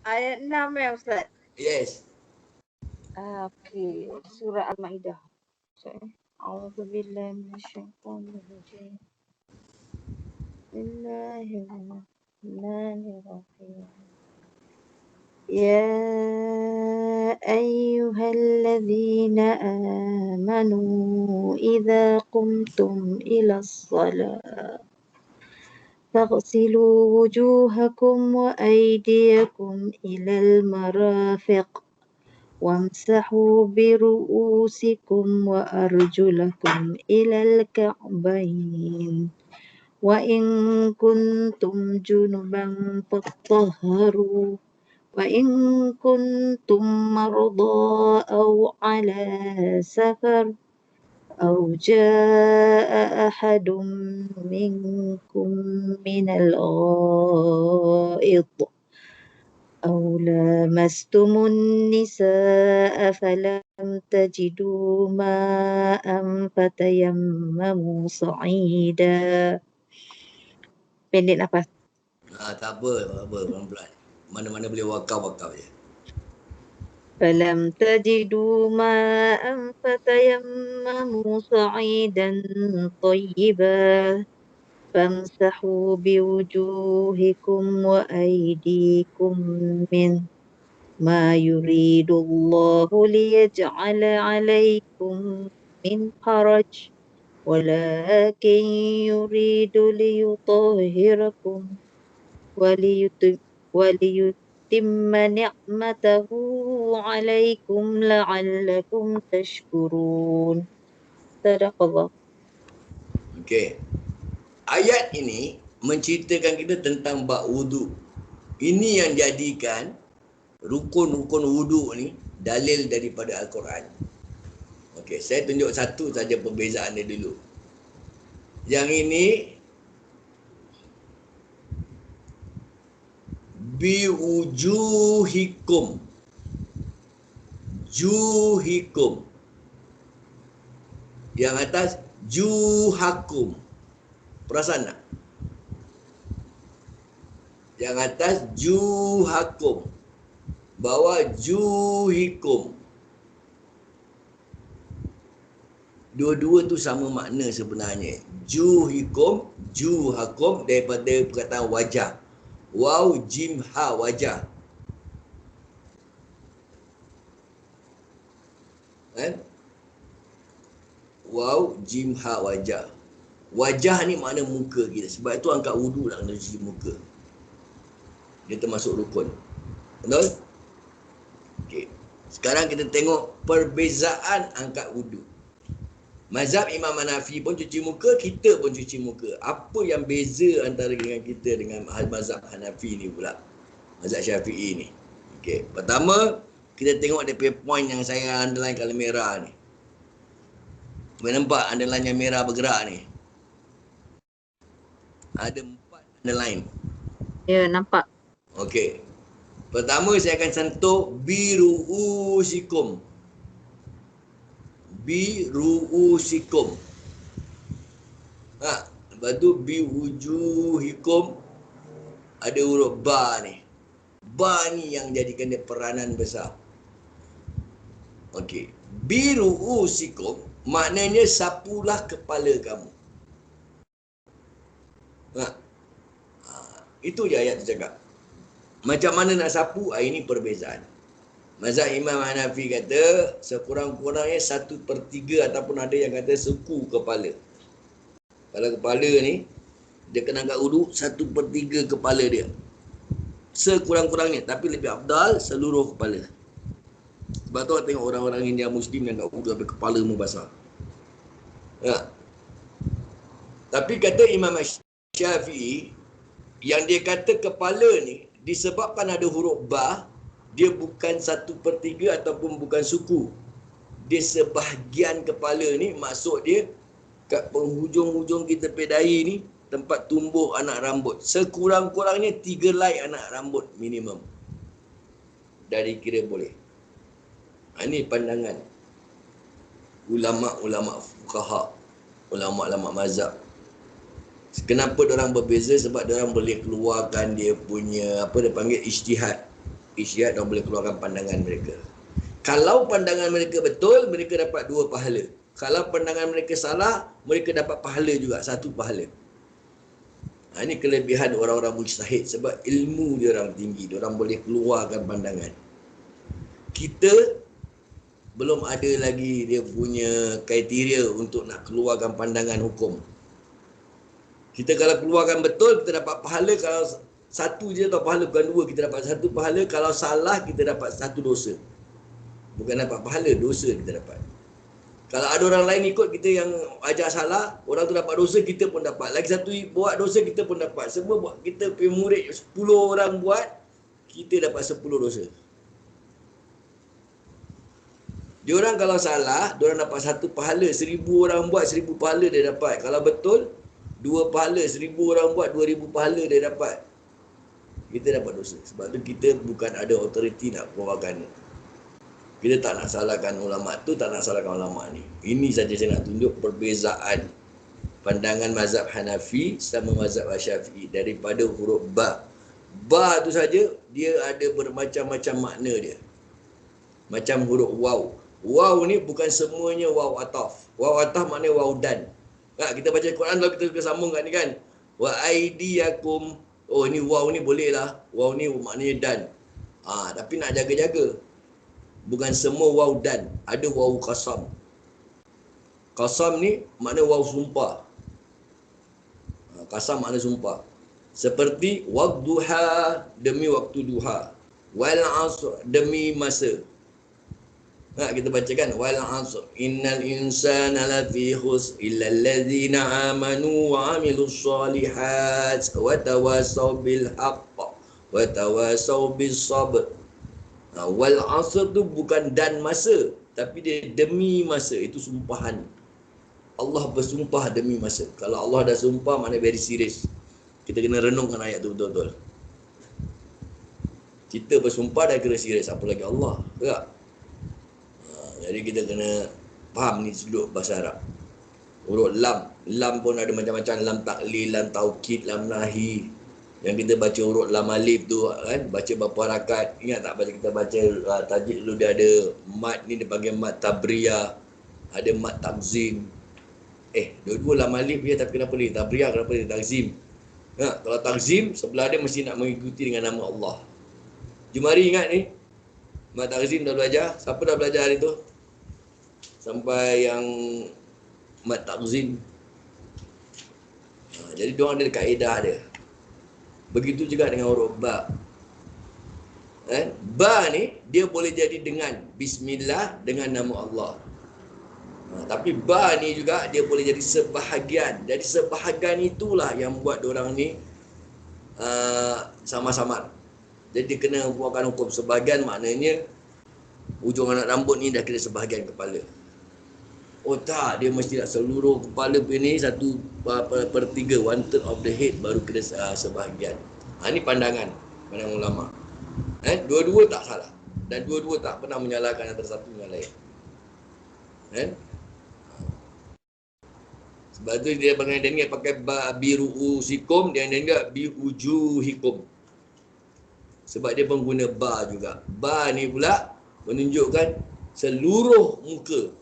Ayat 6 ya Ustaz? Yes. Okey. Surah Al-Ma'idah. A'udzubillahi minasyaitonirrajim. Bismillahirrahmanirrahim. يا أيها الذين آمنوا إذا قمتم إلى الصلاة فاغسلوا وجوهكم وأيديكم إلى المرافق وامسحوا برؤوسكم وأرجلكم إلى الكعبين وإن كنتم جنبا فاطهروا وإن كنتم مرضى أو على سفر أو جاء أحد منكم من الغائط أو لامستم النساء فلم تجدوا ماء فتيمموا صعيدا. Pendek nafas. Tak apa, pelan-pelan. Mana-mana boleh wakaf je. فلم تجدوا ماء فتيمموا صعيدا طيبا فامسحوا بوجوهكم وأيديكم منه ما يريد الله ليجعل عليكم من حرج ولكن يريد ليطهركم وليتم نعمته عليكم لعلكم تشكرون. صدق الله. Okey. Ayat ini menceritakan kita tentang bab wudu. Ini yang jadikan rukun-rukun wudu ni dalil daripada Al-Quran. Okey, saya tunjuk satu saja perbezaan dia dulu. Yang ini biwujuhikum. Juhikum. Yang atas juhakum. Perasan tak? Yang atas juhakum. Bawah juhikum. Dua-dua tu sama makna sebenarnya. Juhikum, juhakum daripada perkataan wajah. Waw jim ha wajah. Kan? Waw jim ha wajah. Wajah ni makna muka kita. Sebab itu angkat wudu nak kena cuci muka. Dia termasuk rukun. Betul? Okey. Sekarang kita tengok perbezaan angkat wudu. Mazhab Imam Hanafi pun cuci muka, kita pun cuci muka. Apa yang beza antara dengan kita dengan mazhab Hanafi ni pula? Mazhab Syafi'i ni. Okey. Pertama, kita tengok dia punya point yang saya underline kalau merah ni. Boleh nampak underline yang merah bergerak ni? Ada 4 underline. Ya, nampak. Okey. Pertama saya akan sentuh biru'usikum. Biru'usikum. Lepas tu biwujuhikum. Ada huruf ba ni. Ba ni yang jadikan dia peranan besar. Okey. Biru'usikum maknanya sapulah kepala kamu. Itu je ayat tu cakap. Macam mana nak sapu? Ini perbezaan. Mazhab Imam Hanafi kata sekurang-kurangnya 1/3 ataupun ada yang kata suku kepala. Kalau kepala ni dia kena angkat wudu 1/3 kepala dia. Sekurang-kurangnya, tapi lebih afdal seluruh kepala. Sebab tu tengok orang-orang India Muslim yang angkat wudu sampai kepala mu basah. Tapi kata Imam Syafi'i yang dia kata kepala ni disebabkan ada huruf ba, dia bukan 1/3 ataupun bukan suku. Dia sebahagian kepala ni, maksud dia kat penghujung-hujung kita pedai ni tempat tumbuh anak rambut. Sekurang-kurangnya 3 helai anak rambut minimum. Dari kira boleh. Ini pandangan ulama-ulama fuqaha, ulama-ulama mazhab. Kenapa diorang berbeza? Sebab diorang boleh keluarkan dia punya, apa dia panggil, ijtihad. isyad, orang boleh keluarkan pandangan mereka. Kalau pandangan mereka betul, mereka dapat 2 pahala. Kalau pandangan mereka salah, mereka dapat pahala juga, 1 pahala. Ini kelebihan orang-orang mujtahid, sebab ilmu dia orang tinggi, dia orang boleh keluarkan pandangan. Kita belum ada lagi dia punya kriteria untuk nak keluarkan pandangan hukum. Kita kalau keluarkan betul, kita dapat pahala. Kalau 1 je atau pahala, bukan 2, kita dapat 1 pahala. Kalau salah, kita dapat 1 dosa. Bukan dapat pahala, dosa kita dapat. Kalau ada orang lain ikut kita yang ajar salah, orang tu dapat dosa, kita pun dapat. Lagi satu buat dosa, kita pun dapat. Semua buat, kita punya murid 10 orang buat, kita dapat 10 dosa. Diorang kalau salah, diorang dapat 1 pahala. 1000 orang buat, 1000 pahala dia dapat. Kalau betul, 2 pahala. 1000 orang buat, 2000 pahala dia dapat. Kita dapat dosa. Sebab tu kita bukan ada authority nak keluarkan. Kita tak nak salahkan ulama tu, tak nak salahkan ulama ni. Ini saja saya nak tunjuk perbezaan pandangan mazhab Hanafi sama mazhab Syafi'i daripada huruf ba. Ba tu saja dia ada bermacam-macam makna dia. Macam huruf waw. Waw ni bukan semuanya waw ataf. Waw ataf maknanya waw dan. Kita baca Quran kalau kita sambung kat ni kan. Wa aidiyakum. Oh ni waw ni boleh lah. Waw ni maknanya dan. Tapi nak jaga-jaga. Bukan semua waw dan. Ada waw qasam. Qasam ni makna waw sumpah. Qasam makna sumpah. Seperti wadduha, demi waktu duha. Wal asr, demi masa. Kita bacakan wal asr innal insana lafi khusr illa allazina amanu wa amilus solihat wa tawasaw bil haqq wa tawasaw bis sabr. Wal asr tu bukan dan masa, tapi dia demi masa. Itu sumpahan. Allah bersumpah demi masa. Kalau Allah dah sumpah, maknanya very serious. Kita kena renungkan ayat tu betul-betul. Kita bersumpah dah kena serius, apa lagi Allah, tak? Jadi kita kena faham ni sudut bahasa Arab. Huruf lam. Lam pun ada macam-macam. Lam taklil, lam taukid, lam nahi. Yang kita baca huruf lam alif tu kan, baca berapa harakat. Ingat tak baca kita baca tajwid dulu dia ada mat ni, dia panggil mat tabriyah, ada mat takzim. Dua-dua lam alif je, tapi kenapa ni tabriyah, kenapa ni takzim? Kalau takzim sebelah dia mesti nak mengikuti dengan nama Allah. Jumari ingat ni mat takzim dah belajar. Siapa dah belajar hari tu sampai yang mat takzim? Jadi diorang ada kaedah dia. Begitu juga dengan huruf ba. Ba ni dia boleh jadi dengan bismillah, dengan nama Allah. Tapi ba ni juga dia boleh jadi sebahagian. Jadi sebahagian itulah yang buat diorang ni sama-sama. Jadi dia kena buatkan hukum sebahagian, maknanya ujung anak rambut ni dah kira sebahagian kepala. Oh tak, dia mesti nak seluruh kepala ni 1/3, 1/3 of the head baru kira sebahagian. Ini pandangan ulama. Dua-dua tak salah. Dan dua-dua tak pernah menyalahkan antara satu dengan lain. Sebab tu dia pakai biru'usikum, dia enggak biujuhikum. Sebab dia pengguna ba juga. Ba ni pula menunjukkan seluruh muka.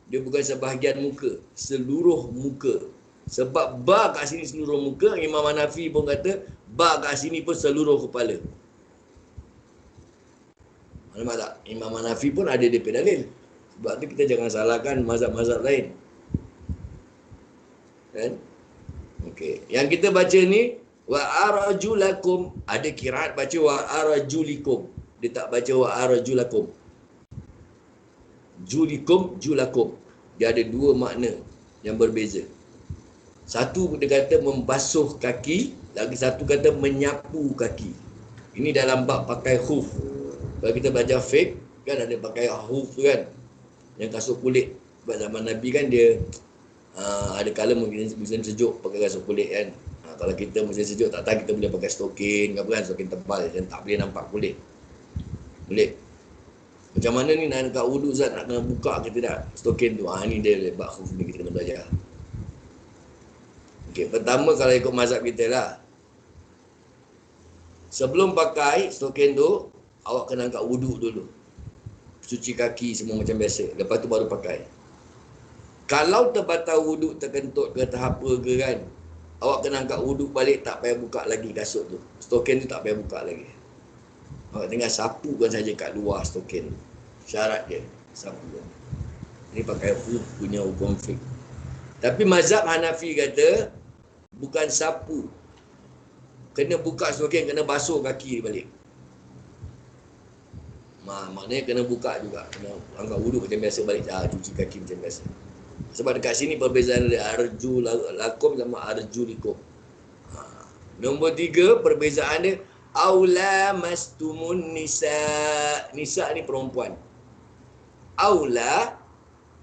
Dia bukan sebahagian muka, seluruh muka. Sebab ba kat sini seluruh muka, Imam Hanafi pun kata ba kat sini pun seluruh kepala. Nampak tak? Imam Hanafi pun ada DP dalil. Sebab tu kita jangan salahkan mazhab-mazhab lain. Kan? Okey. Yang kita baca ni wa arjulakum, ada qiraat baca wa arjulikum. Dia tak baca wa arjulakum. Julikum, julakum. Dia ada dua makna yang berbeza. Satu dia kata membasuh kaki, lagi satu kata menyapu kaki. Ini dalam bab pakai khuf. Kalau kita belajar fiqh kan ada pakai khuf kan, yang kasut kulit. Sebab zaman Nabi kan dia ada kala musim sejuk pakai kasut kulit kan. Kalau kita musim sejuk tak tahu, kita boleh pakai stokin ke apa kan, stokin tebal yang tak boleh nampak kulit. Boleh. Macam mana ni nak kat wudu Zat, nak kena buka ke tidak stokin tu. Ni dia bab khuf ni kita kena belajar. Okey, pertama kalau ikut mazhab kita lah, Sebelum pakai stokin tu, awak kena angkat wuduk dulu. Cuci kaki semua macam biasa. Lepas tu baru pakai. Kalau terbatal wuduk, terkentut ke tahap apa ke kan, awak kena angkat wuduk balik, tak payah buka lagi kasut tu. Stokin tu tak payah buka lagi. Awak tinggal sapukan saja kat luar stokin. Syarat dia, sapukan. Ini pakai punya hukum fiqh. Tapi mazhab Hanafi kata, bukan sapu. Kena buka stokin, kena basuh kaki balik. Maknanya kena buka juga. Kena angkat wuduk macam biasa balik. Cuci kaki macam biasa. Sebab dekat sini perbezaan dia arju lakum sama arju likum. Nombor 3, perbezaan dia aula mastumun nisa. Nisa ni perempuan. Aula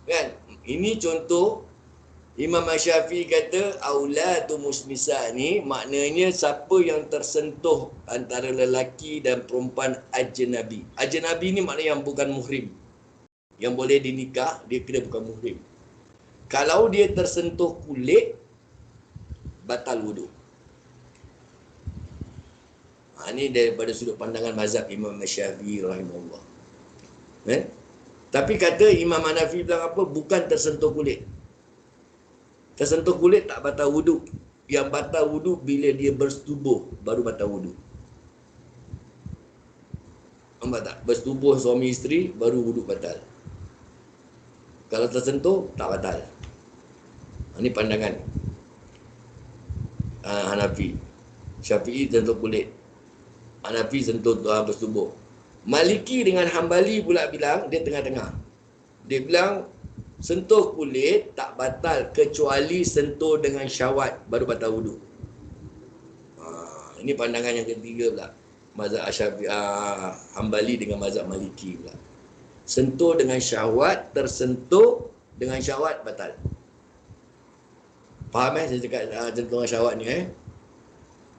kan, ini contoh Imam Syafi'i kata aulatumus nisa ni maknanya siapa yang tersentuh antara lelaki dan perempuan ajnabi. Ajnabi ni maknanya yang bukan muhrim. Yang boleh dinikah, dia kena bukan muhrim. Kalau dia tersentuh kulit, batal wuduk. Ini daripada sudut pandangan mazhab Imam Syafi'i rahimahullah. Tapi kata Imam Hanafi bilang apa? Bukan tersentuh kulit. Tersentuh kulit tak batal wuduk. Yang batal wuduk bila dia bersetubuh, baru batal wuduk. Nampak tak? Bersetubuh suami isteri, baru wuduk batal. Kalau tersentuh, tak batal. Ini pandangan Hanafi. Syafi'i sentuh kulit, Hanafi sentuh bersetubuh. Maliki dengan Hambali pula bilang dia tengah-tengah. Dia bilang sentuh kulit tak batal kecuali sentuh dengan syahwat, baru batal wuduk. Ini pandangan yang ketiga pula. Mazhab Hambali dengan mazhab Maliki pula. Sentuh dengan syahwat, tersentuh dengan syahwat batal. Faham saya cakap sentuh dengan syahwat ni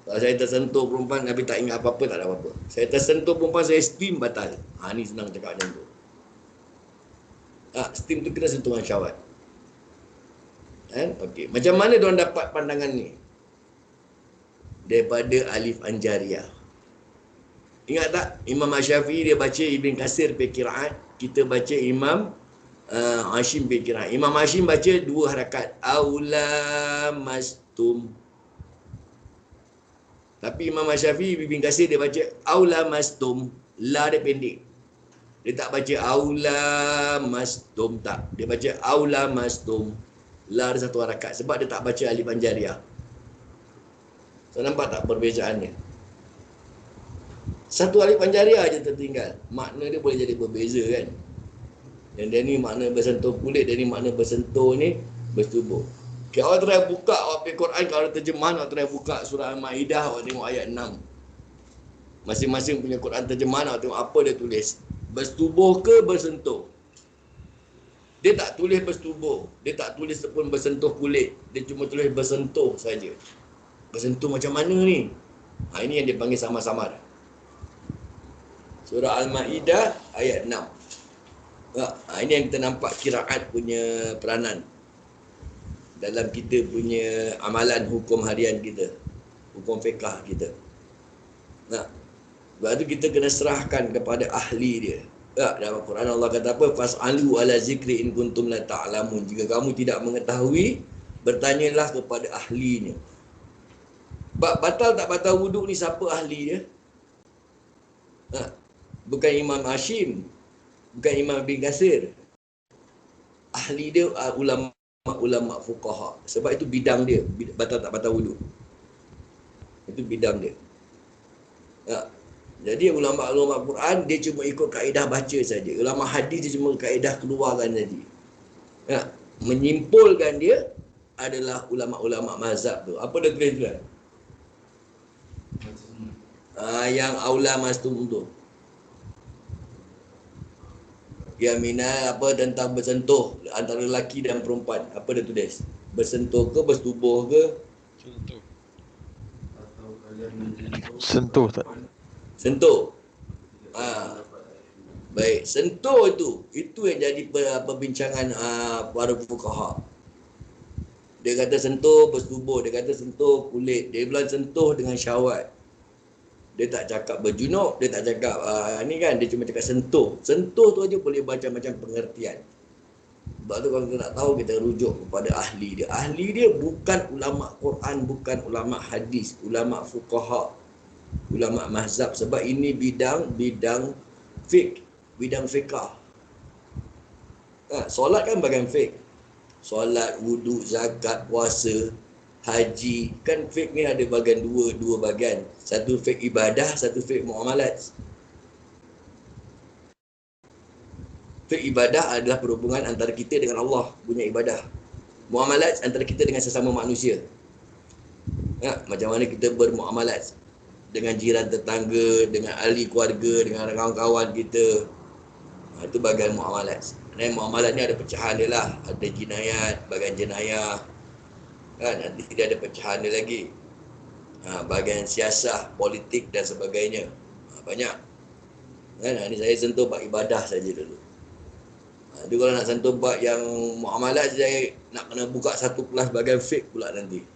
Kalau saya tersentuh perempuan tapi tak ingat apa-apa, tak ada apa-apa. Saya tersentuh perempuan, saya steam, batal. Ni senang cakap macam tu. Steam tu kena sentuh dengan syahwat. Okey. Macam mana diorang dapat pandangan ni? Daripada Alif Anjariyah. Ingat tak? Imam Syafi'i dia baca Ibn Katsir pe qiraat, kita baca Imam Hashim pe qiraat. Imam Hashim baca 2 harakat. Aula mastum. Tapi Imam Syafi'i Ibn Katsir dia baca aula mastum. La dia pendek. Dia tak baca aula mastum, tak. Dia baca aula mastum. La ada 1 harakat. Sebab dia tak baca Alif Anjariyah. So, nampak tak perbezaannya? 1 alif Anjariyah je tertinggal. Makna dia boleh jadi berbeza kan. Yang dia ni makna bersentuh kulit, dia ni makna bersentuh ni bersetubuh. Okay, awak try buka awak pergi Quran, kalau ada terjemahan awak try buka surah Al-Ma'idah, awak tengok ayat 6. Masing-masing punya Quran terjemahan, awak tengok apa dia tulis. Bersetubuh ke bersentuh? Dia tak tulis bersetubuh. Dia tak tulis pun bersentuh kulit. Dia cuma tulis bersentuh saja. Bersentuh macam mana ni? Ini yang dia panggil samar-samar. Surah Al-Ma'idah ayat 6. Ini yang kita nampak kiraat punya peranan dalam kita punya amalan hukum harian kita, hukum fiqah kita. Sebab tu kita kena serahkan kepada ahli dia. Dalam Quran Allah kata apa? Fas'alu ala zikri in kuntum la ta'lamun. Jika kamu tidak mengetahui, bertanyalah kepada ahlinya. Batal tak batal wuduk ni siapa ahli dia? Bukan Imam Hashim, bukan Imam Ibn Katsir. Ahli dia ulama fuqaha. Sebab itu bidang dia, batal tak batal wuduk. Itu bidang dia. Jadi ulama Quran dia cuma ikut kaedah baca saja. Ulama hadis dia cuma kaedah keluarkan saja. Menyimpulkan dia adalah ulama-ulama mazhab tu. Apa dia tulis tu? Yang aula mastum tu. Yang mina apa tentang bersentuh antara lelaki dan perempuan. Apa dia tulis? Bersentuh ke bersetubuh ke? Sentuh tak? Sentuh. Baik, sentuh itu yang jadi perbincangan para fuqaha. Dia kata sentuh bersetubuh, dia kata sentuh kulit, dia bilang sentuh dengan syahwat. Dia tak cakap berjunuk, dia tak cakap ni kan, dia cuma cakap sentuh. Sentuh tu aja boleh baca macam pengertian. Sebab tu kalau kita nak tahu, kita rujuk kepada ahli dia. Ahli dia bukan ulama Quran, bukan ulama hadis, ulama fuqaha, ulama mazhab. Sebab ini bidang fiqh, bidang fiqah. Solat kan bagian fiqh. Solat, wuduk, zakat, puasa, haji. Kan fiqh ni ada bagian dua bagian. Satu fiqh ibadah, satu fiqh muamalat. Fiqh ibadah adalah perhubungan antara kita dengan Allah punya ibadah. Muamalat antara kita dengan sesama manusia. Macam mana kita bermuamalat dengan jiran tetangga, dengan ahli keluarga, dengan kawan-kawan kita. Itu bagian muamalat. Dan muamalat ni ada pecahan dia lah. Ada jinayat, bagian jenayah. Nanti dia ada pecahan dia lagi. Bagian siasah, politik dan sebagainya. Banyak. Ni saya sentuh bab ibadah saja dulu. Jadi kalau nak sentuh bab yang muamalat, saya nak kena buka satu kelas bagian fiqh pula nanti.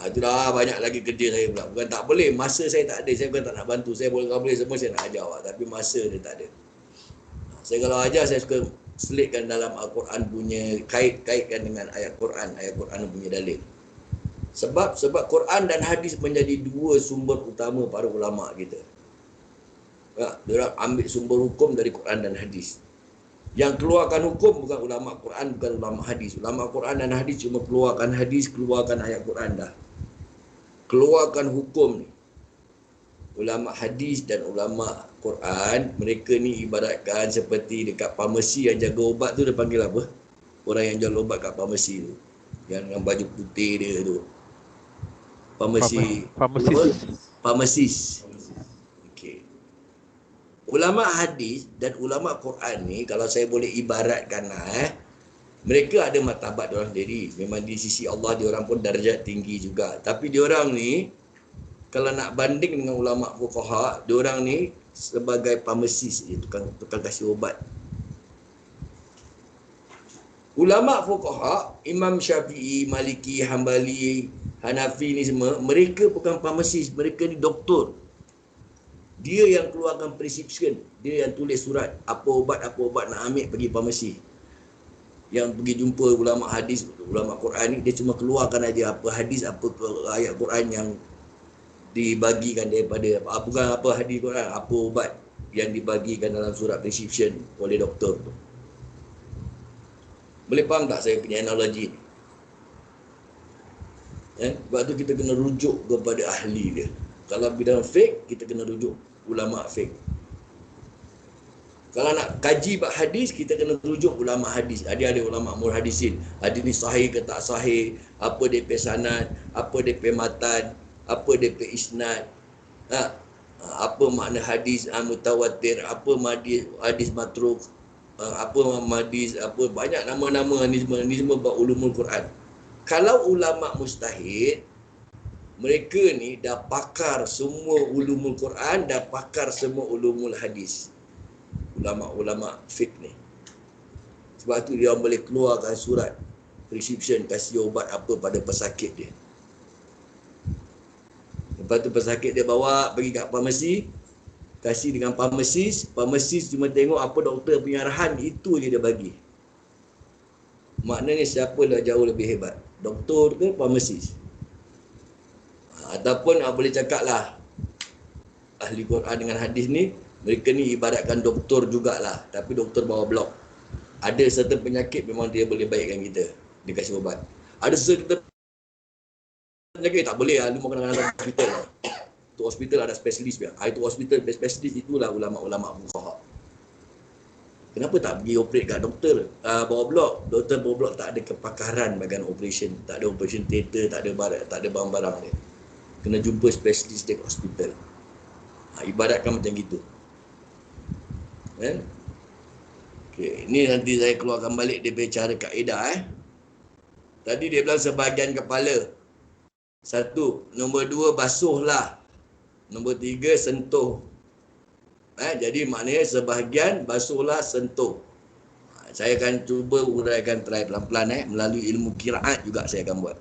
Itu dah banyak lagi kerja saya pula. Bukan tak boleh, masa saya tak ada. Saya bukan tak nak bantu. Saya boleh semua saya nak ajar awak. Tapi masa dia tak ada. Saya kalau ajar, saya suka selitkan dalam Al-Quran punya, kaitkan dengan ayat Quran punya dalil. Sebab Quran dan hadis menjadi dua sumber utama para ulama kita. Diorang ambil sumber hukum dari Quran dan hadis. Yang keluarkan hukum bukan ulama Quran, bukan ulama hadis. Ulama Quran dan hadis cuma keluarkan hadis, keluarkan ayat Quran dah. Keluarkan hukum ni. Ulama hadis dan ulama Quran, mereka ni ibaratkan seperti dekat farmasi yang jaga ubat tu, dia panggil apa? Orang yang jual ubat kat farmasi tu. Yang baju putih dia tu. Farmasis. Okey. Ulama hadis dan ulama Quran ni, kalau saya boleh ibaratkan mereka ada martabat diorang sendiri. Memang di sisi Allah diorang pun darjat tinggi juga. Tapi diorang ni, kalau nak banding dengan ulama fuqaha, diorang ni sebagai farmasis, tukang kasih ubat. Ulama fuqaha, Imam Syafi'i, Maliki, Hambali, Hanafi ni semua, mereka bukan farmasis, mereka ni doktor. Dia yang keluarkan prescription, dia yang tulis surat apa ubat nak ambil pergi farmasi. Yang pergi jumpa ulama hadis, ulama Quran ni, dia cuma keluarkan aja apa hadis, apa ayat Quran yang dibagikan daripada bukan apa hadis Quran, apa ubat yang dibagikan dalam surat prescription oleh doktor tu. Boleh faham tak saya punya analogi ni? Sebab tu kita kena rujuk kepada ahli dia. Kalau bidang fiqh, kita kena rujuk ulama fiqh. Kalau nak kaji bab hadis, kita kena rujuk ulama hadis. Ada ulama muhadisin. Hadis ni sahih ke tak sahih, apa dia pe sanad, apa dia pe matan, apa dia pe isnad. Apa makna hadis mutawatir, apa hadis matruk, apa hadis, apa banyak nama-nama ni semua bab ulumul Quran. Kalau ulama mustahid, mereka ni dah pakar semua ulumul Quran, dah pakar semua ulumul hadis. Ulama-ulama fiqh ni. Sebab tu dia boleh keluarkan surat prescription, kasih ubat apa pada pesakit dia. Lepas tu pesakit dia bawa pergi kat farmasi, kasih dengan farmasis cuma tengok apa doktor punya arahan, itu je dia bagi. Maknanya siapa dah jauh lebih hebat, doktor ke farmasis? Ataupun boleh cakap lah, ahli Quran dengan hadis ni, mereka ni ibaratkan doktor jugalah, tapi doktor bawah blok. Ada certain penyakit memang dia boleh baikkan kita, dia kasih ubat. Ada certain penyakit tak boleh lah, lu mau kena hospital lah. Untuk hospital ada spesialis dia. Itu hospital spesialis, itulah ulama-ulama fuqaha. Kenapa tak pergi operate kat doktor bawah blok? Doktor bawah blok tak ada kepakaran bagian operation, tak ada operation theater, tak ada barang-barang dia. Kena jumpa spesialis di hospital. Ibaratkan macam gitu. Okay, ini nanti saya keluarkan balik dia punya cara kaedah. Tadi dia bilang sebahagian kepala. 1. Nombor 2, basuhlah. Nombor 3, sentuh. Jadi maknanya sebahagian, basuhlah, sentuh. Saya akan cuba uraikan try pelan-pelan. Melalui ilmu qiraat juga saya akan buat.